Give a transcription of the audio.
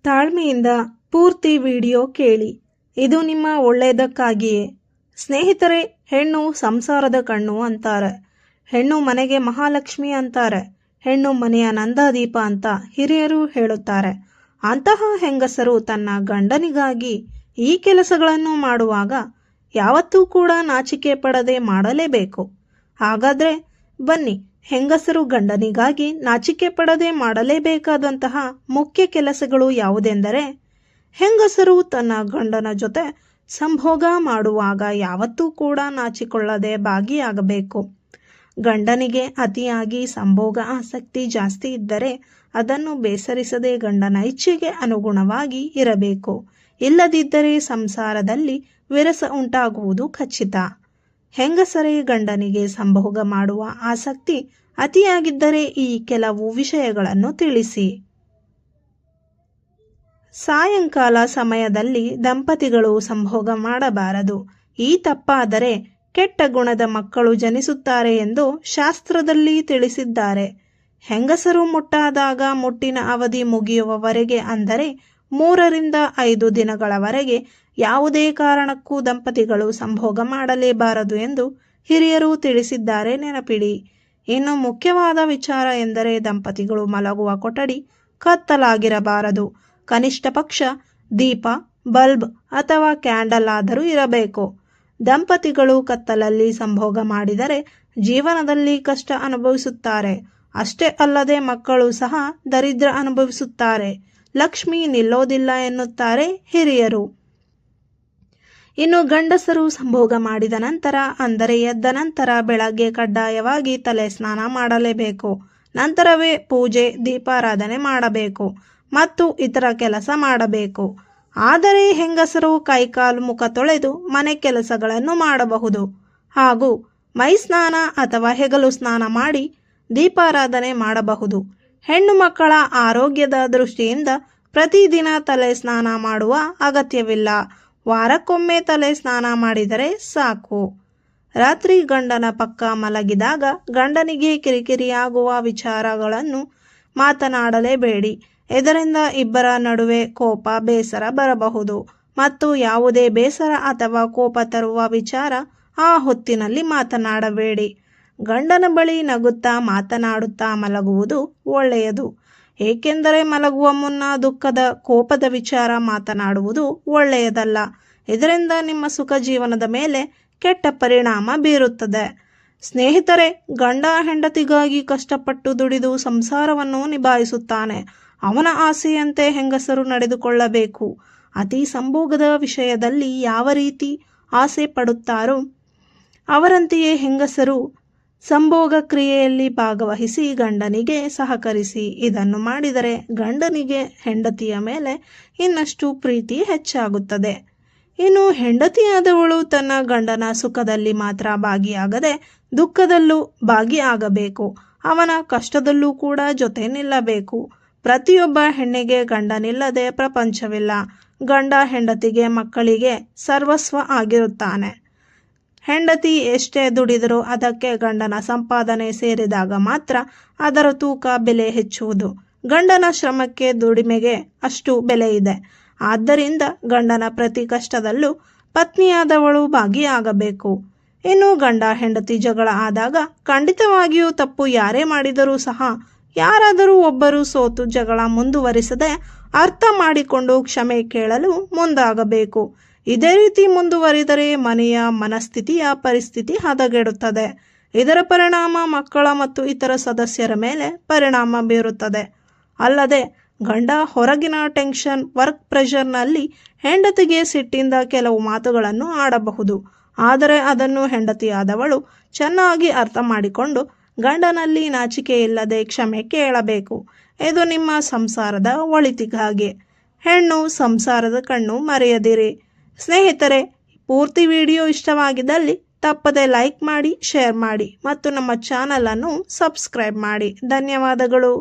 ತಾಳ್ಮೆಯಿಂದ ಪೂರ್ತಿ ವಿಡಿಯೋ ಕೇಳಿ, ಇದು ನಿಮ್ಮ ಒಳ್ಳೆಯದಕ್ಕಾಗಿಯೇ. ಸ್ನೇಹಿತರೆ, ಹೆಣ್ಣು ಸಂಸಾರದ ಕಣ್ಣು ಅಂತಾರೆ. ಹೆಣ್ಣು ಮನೆಗೆ ಮಹಾಲಕ್ಷ್ಮಿ ಅಂತಾರೆ. ಹೆಣ್ಣು ಮನೆಯ ನಂದಾದೀಪ ಅಂತ ಹಿರಿಯರು ಹೇಳುತ್ತಾರೆ. ಅಂತಹ ಹೆಂಗಸರು ತನ್ನ ಗಂಡನಿಗಾಗಿ ಈ ಕೆಲಸಗಳನ್ನು ಮಾಡುವಾಗ ಯಾವತ್ತೂ ಕೂಡ ನಾಚಿಕೆ ಪಡದೆ ಮಾಡಲೇಬೇಕು. ಹಾಗಾದ್ರೆ ಬನ್ನಿ, ಹೆಂಗಸರು ಗಂಡನಿಗಾಗಿ ನಾಚಿಕೆ ಪಡದೆ ಮಾಡಲೇಬೇಕಾದಂತಹ ಮುಖ್ಯ ಕೆಲಸಗಳು ಯಾವುದೆಂದರೆ, ಹೆಂಗಸರು ತನ್ನ ಗಂಡನ ಜೊತೆ ಸಂಭೋಗ ಮಾಡುವಾಗ ಯಾವತ್ತೂ ಕೂಡ ನಾಚಿಕೊಳ್ಳದೆ ಭಾಗಿಯಾಗಬೇಕು. ಗಂಡನಿಗೆ ಅತಿಯಾಗಿ ಸಂಭೋಗ ಆಸಕ್ತಿ ಜಾಸ್ತಿ ಇದ್ದರೆ ಅದನ್ನು ಬೇಸರಿಸದೆ ಗಂಡನ ಇಚ್ಛೆಗೆ ಅನುಗುಣವಾಗಿ ಇರಬೇಕು. ಇಲ್ಲದಿದ್ದರೆ ಸಂಸಾರದಲ್ಲಿ ವಿರಸ ಉಂಟಾಗುವುದು ಖಚಿತ. ಹೆಂಗಸರೇ ಗಂಡನಿಗೆ ಸಂಭೋಗ ಮಾಡುವ ಆಸಕ್ತಿ ಅತಿಯಾಗಿದ್ದರೆ ಈ ಕೆಲವು ವಿಷಯಗಳನ್ನು ತಿಳಿಸಿ. ಸಾಯಂಕಾಲ ಸಮಯದಲ್ಲಿ ದಂಪತಿಗಳು ಸಂಭೋಗ ಮಾಡಬಾರದು. ಈ ತಪ್ಪಾದರೆ ಕೆಟ್ಟ ಗುಣದ ಮಕ್ಕಳು ಜನಿಸುತ್ತಾರೆ ಎಂದು ಶಾಸ್ತ್ರದಲ್ಲಿ ತಿಳಿಸಿದ್ದಾರೆ. ಹೆಂಗಸರು ಮುಟ್ಟಾದಾಗ ಮುಟ್ಟಿನ ಅವಧಿ ಮುಗಿಯುವವರೆಗೆ, ಅಂದರೆ 3 ರಿಂದ 5 ದಿನಗಳವರೆಗೆ ಯಾವುದೇ ಕಾರಣಕ್ಕೂ ದಂಪತಿಗಳು ಸಂಭೋಗ ಮಾಡಲೇಬಾರದು ಎಂದು ಹಿರಿಯರು ತಿಳಿಸಿದ್ದಾರೆ, ನೆನಪಿಡಿ. ಇನ್ನು ಮುಖ್ಯವಾದ ವಿಚಾರ ಎಂದರೆ ದಂಪತಿಗಳು ಮಲಗುವ ಕೊಠಡಿ ಕತ್ತಲಾಗಿರಬಾರದು. ಕನಿಷ್ಠ ಪಕ್ಷ ದೀಪ, ಬಲ್ಬ್ ಅಥವಾ ಕ್ಯಾಂಡಲ್ ಆದರೂ ಇರಬೇಕು. ದಂಪತಿಗಳು ಕತ್ತಲಲ್ಲಿ ಸಂಭೋಗ ಮಾಡಿದರೆ ಜೀವನದಲ್ಲಿ ಕಷ್ಟ ಅನುಭವಿಸುತ್ತಾರೆ. ಅಷ್ಟೇ ಅಲ್ಲದೆ ಮಕ್ಕಳು ಸಹ ದರಿದ್ರ ಅನುಭವಿಸುತ್ತಾರೆ. ಲಕ್ಷ್ಮಿ ನಿಲ್ಲೋದಿಲ್ಲ ಎನ್ನುತ್ತಾರೆ ಹಿರಿಯರು. ಇನ್ನು ಗಂಡಸರು ಸಂಭೋಗ ಮಾಡಿದ ನಂತರ, ಅಂದರೆ ಎದ್ದ ನಂತರ ಬೆಳಗ್ಗೆ ಕಡ್ಡಾಯವಾಗಿ ತಲೆ ಸ್ನಾನ ಮಾಡಲೇಬೇಕು. ನಂತರವೇ ಪೂಜೆ, ದೀಪಾರಾಧನೆ ಮಾಡಬೇಕು ಮತ್ತು ಇತರ ಕೆಲಸ ಮಾಡಬೇಕು. ಆದರೆ ಹೆಂಗಸರು ಕೈಕಾಲು ಮುಖ ತೊಳೆದು ಮನೆ ಕೆಲಸಗಳನ್ನು ಮಾಡಬಹುದು ಹಾಗೂ ಮೈ ಸ್ನಾನ ಅಥವಾ ಹೆಗಲು ಸ್ನಾನ ಮಾಡಿ ದೀಪಾರಾಧನೆ ಮಾಡಬಹುದು. ಹೆಣ್ಣು ಮಕ್ಕಳ ಆರೋಗ್ಯದ ದೃಷ್ಟಿಯಿಂದ ಪ್ರತಿದಿನ ತಲೆ ಸ್ನಾನ ಮಾಡುವ ಅಗತ್ಯವಿಲ್ಲ. ವಾರಕ್ಕೊಮ್ಮೆ ತಲೆ ಸ್ನಾನ ಮಾಡಿದರೆ ಸಾಕು. ರಾತ್ರಿ ಗಂಡನ ಪಕ್ಕ ಮಲಗಿದಾಗ ಗಂಡನಿಗೆ ಕಿರಿಕಿರಿಯಾಗುವ ವಿಚಾರಗಳನ್ನು ಮಾತನಾಡಲೇಬೇಡಿ. ಇದರಿಂದ ಇಬ್ಬರ ನಡುವೆ ಕೋಪ, ಬೇಸರ ಬರಬಹುದು ಮತ್ತು ಯಾವುದೇ ಬೇಸರ ಅಥವಾ ಕೋಪ ತರುವ ವಿಚಾರ ಆ ಹೊತ್ತಿನಲ್ಲಿ ಮಾತನಾಡಬೇಡಿ. ಗಂಡನ ಬಳಿ ನಗುತ್ತಾ ಮಾತನಾಡುತ್ತಾ ಮಲಗುವುದು ಒಳ್ಳೆಯದು. ಏಕೆಂದರೆ ಮಲಗುವ ಮುನ್ನ ದುಃಖದ, ಕೋಪದ ವಿಚಾರ ಮಾತನಾಡುವುದು ಒಳ್ಳೆಯದಲ್ಲ. ಇದರಿಂದ ನಿಮ್ಮ ಸುಖ ಜೀವನದ ಮೇಲೆ ಕೆಟ್ಟ ಪರಿಣಾಮ ಬೀರುತ್ತದೆ. ಸ್ನೇಹಿತರೆ, ಗಂಡ ಹೆಂಡತಿಗಾಗಿ ಕಷ್ಟಪಟ್ಟು ದುಡಿದು ಸಂಸಾರವನ್ನು ನಿಭಾಯಿಸುತ್ತಾನೆ. ಅವನ ಆಸೆಯಂತೆ ಹೆಂಗಸರು ನಡೆದುಕೊಳ್ಳಬೇಕು. ಅತಿ ಸಂಭೋಗದ ವಿಷಯದಲ್ಲಿ ಯಾವ ರೀತಿ ಆಸೆ ಪಡುತ್ತಾರೋ ಅವರಂತೆಯೇ ಹೆಂಗಸರು ಸಂಭೋಗ ಕ್ರಿಯೆಯಲ್ಲಿ ಭಾಗವಹಿಸಿ ಗಂಡನಿಗೆ ಸಹಕರಿಸಿ. ಇದನ್ನು ಮಾಡಿದರೆ ಗಂಡನಿಗೆ ಹೆಂಡತಿಯ ಮೇಲೆ ಇನ್ನಷ್ಟು ಪ್ರೀತಿ ಹೆಚ್ಚಾಗುತ್ತದೆ. ಇನ್ನು ಹೆಂಡತಿಯಾದವಳು ತನ್ನ ಗಂಡನ ಸುಖದಲ್ಲಿ ಮಾತ್ರ ಭಾಗಿಯಾಗದೆ ದುಃಖದಲ್ಲೂ ಭಾಗಿಯಾಗಬೇಕು. ಅವನ ಕಷ್ಟದಲ್ಲೂ ಕೂಡ ಜೊತೆ ನಿಲ್ಲಬೇಕು. ಪ್ರತಿಯೊಬ್ಬ ಹೆಣ್ಣಿಗೆ ಗಂಡನಿಲ್ಲದೆ ಪ್ರಪಂಚವಿಲ್ಲ. ಗಂಡ ಹೆಂಡತಿಗೆ, ಮಕ್ಕಳಿಗೆ ಸರ್ವಸ್ವ ಆಗಿರುತ್ತಾನೆ. ಹೆಂಡತಿ ಎಷ್ಟೇ ದುಡಿದರೂ ಅದಕ್ಕೆ ಗಂಡನ ಸಂಪಾದನೆ ಸೇರಿದಾಗ ಮಾತ್ರ ಅದರ ತೂಕ, ಬೆಲೆ ಹೆಚ್ಚುವುದು. ಗಂಡನ ಶ್ರಮಕ್ಕೆ, ದುಡಿಮೆಗೆ ಅಷ್ಟು ಬೆಲೆ ಇದೆ. ಆದ್ದರಿಂದ ಗಂಡನ ಪ್ರತಿ ಕಷ್ಟದಲ್ಲೂ ಪತ್ನಿಯಾದವಳು ಭಾಗಿಯಾಗಬೇಕು. ಇನ್ನು ಗಂಡ ಹೆಂಡತಿ ಜಗಳ ಆದಾಗ ಖಂಡಿತವಾಗಿಯೂ ತಪ್ಪು ಯಾರೇ ಮಾಡಿದರೂ ಸಹ ಯಾರಾದರೂ ಒಬ್ಬರು ಸೋತು ಜಗಳ ಮುಂದುವರಿಸದೆ ಅರ್ಥ ಮಾಡಿಕೊಂಡು ಕ್ಷಮೆ ಕೇಳಲು ಮುಂದಾಗಬೇಕು. ಇದೇ ರೀತಿ ಮುಂದುವರಿದರೆ ಮನೆಯ ಮನಸ್ಥಿತಿಯ ಪರಿಸ್ಥಿತಿ ಹದಗೆಡುತ್ತದೆ. ಇದರ ಪರಿಣಾಮ ಮಕ್ಕಳ ಮತ್ತು ಇತರ ಸದಸ್ಯರ ಮೇಲೆ ಪರಿಣಾಮ ಬೀರುತ್ತದೆ. ಅಲ್ಲದೆ ಗಂಡ ಹೊರಗಿನ ಟೆನ್ಷನ್, ವರ್ಕ್ ಪ್ರೆಷರ್ನಲ್ಲಿ ಹೆಂಡತಿಗೆ ಸಿಟ್ಟಿಂದ ಕೆಲವು ಮಾತುಗಳನ್ನು ಆಡಬಹುದು. ಆದರೆ ಅದನ್ನು ಹೆಂಡತಿಯಾದವಳು ಚೆನ್ನಾಗಿ ಅರ್ಥ ಮಾಡಿಕೊಂಡು ಗಂಡನಲ್ಲಿ ನಾಚಿಕೆ ಇಲ್ಲದೆ ಕ್ಷಮೆ ಕೇಳಬೇಕು. ಇದು ನಿಮ್ಮ ಸಂಸಾರದ ಒಳಿತಿಗಾಗಿ. ಹೆಣ್ಣು ಸಂಸಾರದ ಕಣ್ಣು, ಮರೆಯದಿರಿ. ಸ್ನೇಹಿತರೆ, ಪೂರ್ತಿ ವಿಡಿಯೋ ಇಷ್ಟವಾಗಿದ್ದಲ್ಲಿ ತಪ್ಪದೆ ಲೈಕ್ ಮಾಡಿ, ಶೇರ್ ಮಾಡಿ ಮತ್ತು ನಮ್ಮ ಚಾನಲನ್ನು ಸಬ್ಸ್ಕ್ರೈಬ್ ಮಾಡಿ. ಧನ್ಯವಾದಗಳು.